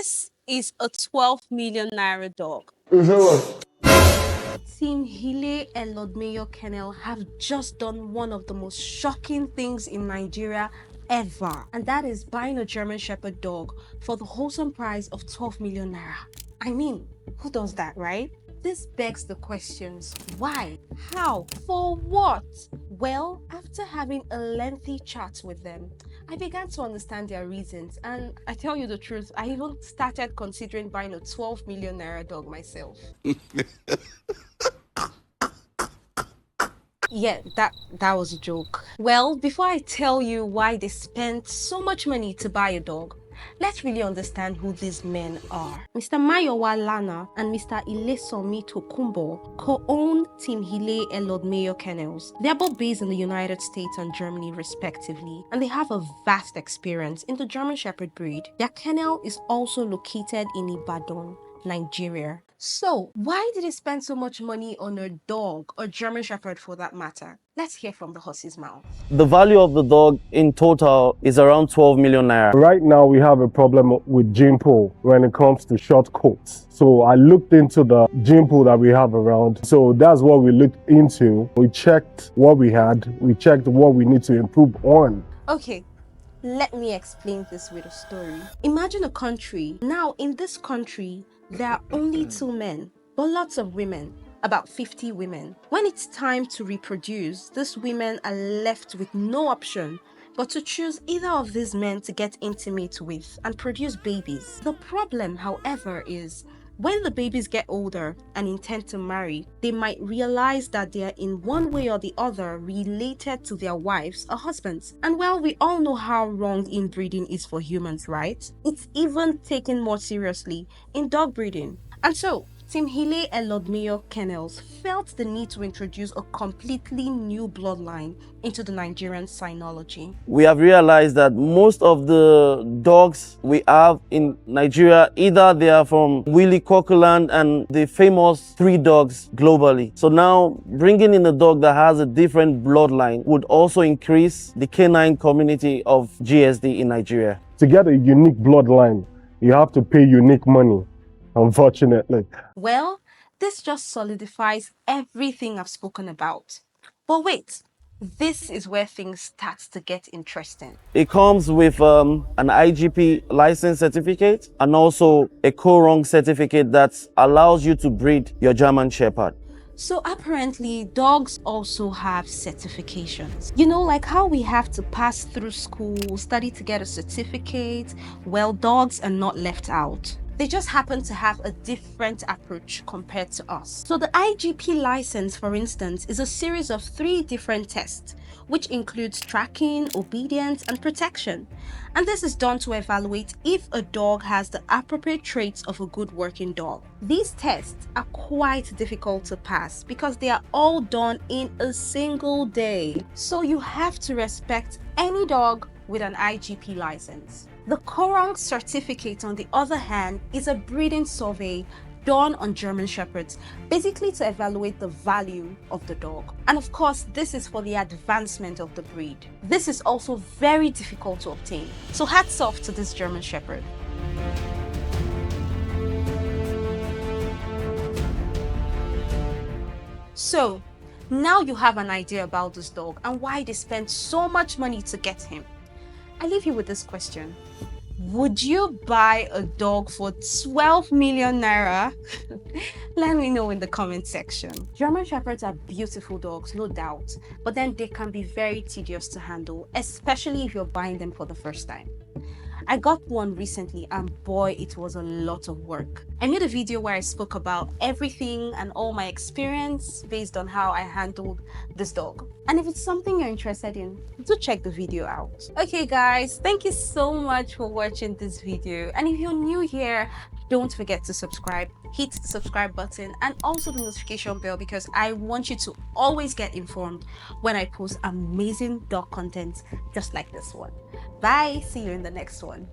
This is a 12 million Naira dog. Team Helay and Lord Mayor Kennel have just done one of the most shocking things in Nigeria ever, and that is buying a German Shepherd dog for the wholesome price of 12 million Naira. I mean, who does that, right? This begs the questions: why? How? For what? Well, after having a lengthy chat with them, I began to understand their reasons, and I tell you the truth, I even started considering buying a 12 million Naira dog myself. Yeah, that was a joke. Well, before I tell you why they spent so much money to buy a dog, let's really understand who these men are. Mr. Mayowa Lana and Mr. Ilesomi Tokumbo co-own Team Helay and Lord Mayor Kennels. They are both based in the United States and Germany respectively, and they have a vast experience in the German Shepherd breed. Their kennel is also located in Ibadan, Nigeria. So, why did they spend so much money on a dog, or German Shepherd for that matter? Let's hear from the horse's mouth. The value of the dog in total is around 12 million Naira. Right now, we have a problem with gene pool when it comes to short coats. So I looked into the gene pool that we have around. So that's what we looked into. We checked what we had. We checked what we need to improve on. Okay. Let me explain this with a story. Imagine a country. Now, in this country, there are only 2 men, but lots of women, about 50 women. When it's time to reproduce, these women are left with no option but to choose either of these men to get intimate with and produce babies. The problem, however, is when the babies get older and intend to marry, they might realize that they are in one way or the other related to their wives or husbands. And well, we all know how wrong inbreeding is for humans, right? It's even taken more seriously in dog breeding. And so, Team Helay and Lord Mayor Kennels felt the need to introduce a completely new bloodline into the Nigerian cynology. We have realized that most of the dogs we have in Nigeria, either they are from Willy Coqueland and the famous 3 dogs globally. So now bringing in a dog that has a different bloodline would also increase the canine community of GSD in Nigeria. To get a unique bloodline, you have to pay unique money, unfortunately. Well, this just solidifies everything I've spoken about. But wait, this is where things start to get interesting. It comes with an IGP license certificate and also a co-rung certificate that allows you to breed your German Shepherd. So apparently, dogs also have certifications. You know, like how we have to pass through school, study to get a certificate. Well, dogs are not left out. They just happen to have a different approach compared to us. So the IGP license, for instance, is a series of 3 different tests, which includes tracking, obedience, and protection. And this is done to evaluate if a dog has the appropriate traits of a good working dog. These tests are quite difficult to pass because they are all done in a single day. So you have to respect any dog with an IGP license. The co-rung certificate, on the other hand, is a breeding survey done on German Shepherds, basically to evaluate the value of the dog. And of course, this is for the advancement of the breed. This is also very difficult to obtain. So hats off to this German Shepherd. So now you have an idea about this dog and why they spent so much money to get him. I leave you with this question. Would you buy a dog for 12 million Naira? Let me know in the comment section. German Shepherds are beautiful dogs, no doubt, but then they can be very tedious to handle, especially if you're buying them for the first time. I got one recently and boy, it was a lot of work. I made a video where I spoke about everything and all my experience based on how I handled this dog. And if it's something you're interested in, do check the video out. Okay guys, thank you so much for watching this video. And if you're new here, don't forget to subscribe, hit the subscribe button and also the notification bell because I want you to always get informed when I post amazing dog content just like this one. Bye, see you in the next one.